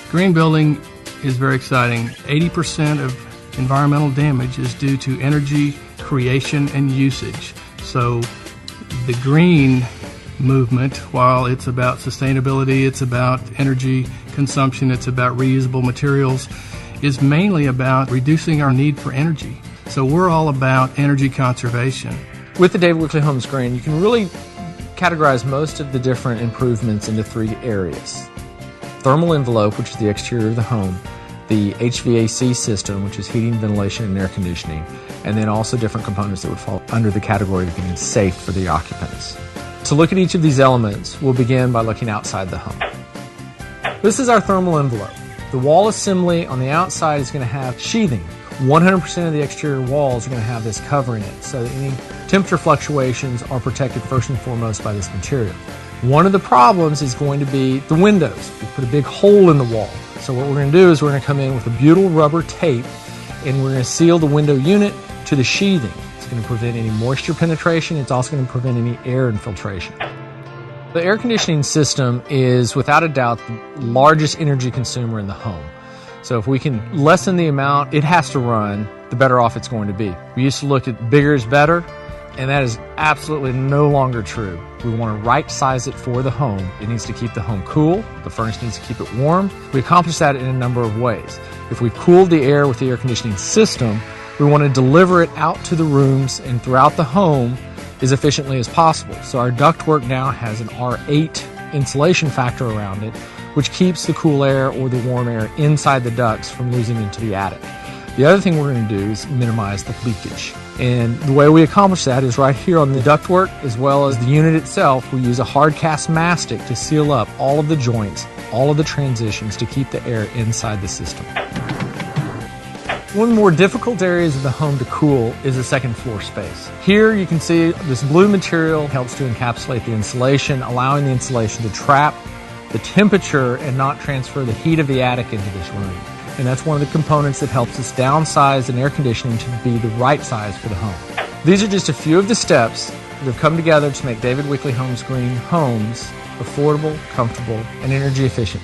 Green building is very exciting. 80% of environmental damage is due to energy creation and usage. So the green movement, while it's about sustainability, it's about energy consumption, it's about reusable materials, is mainly about reducing our need for energy. So we're all about energy conservation. With the David Weekley Homes Green, you can really categorize most of the different improvements into three areas. Thermal envelope, which is the exterior of the home, the HVAC system, which is heating, ventilation, and air conditioning, and then also different components that would fall under the category of being safe for the occupants. To look at each of these elements, we'll begin by looking outside the home. This is our thermal envelope. The wall assembly on the outside is going to have sheathing. 100% of the exterior walls are going to have this covering it, so that any temperature fluctuations are protected first and foremost by this material. One of the problems is going to be the windows. We put a big hole in the wall. So what we're going to do is we're going to come in with a butyl rubber tape, and we're going to seal the window unit to the sheathing. It's going to prevent any moisture penetration. It's also going to prevent any air infiltration. The air conditioning system is without a doubt the largest energy consumer in the home. So if we can lessen the amount it has to run, the better off it's going to be. We used to look at bigger is better, and that is absolutely no longer true. We want to right size it for the home. It needs to keep the home cool. The furnace needs to keep it warm. We accomplish that in a number of ways. If we've cooled the air with the air conditioning system, we want to deliver it out to the rooms and throughout the home as efficiently as possible. So our ductwork now has an R8 insulation factor around it, which keeps the cool air or the warm air inside the ducts from losing into the attic. The other thing we're going to do is minimize the leakage. And the way we accomplish that is right here on the ductwork, as well as the unit itself. We use a hard cast mastic to seal up all of the joints, all of the transitions to keep the air inside the system. One of the more difficult areas of the home to cool is the second floor space. Here you can see this blue material helps to encapsulate the insulation, allowing the insulation to trap the temperature and not transfer the heat of the attic into this room. And that's one of the components that helps us downsize an air conditioning to be the right size for the home. These are just a few of the steps that have come together to make David Weekley Homes Green homes affordable, comfortable, and energy efficient.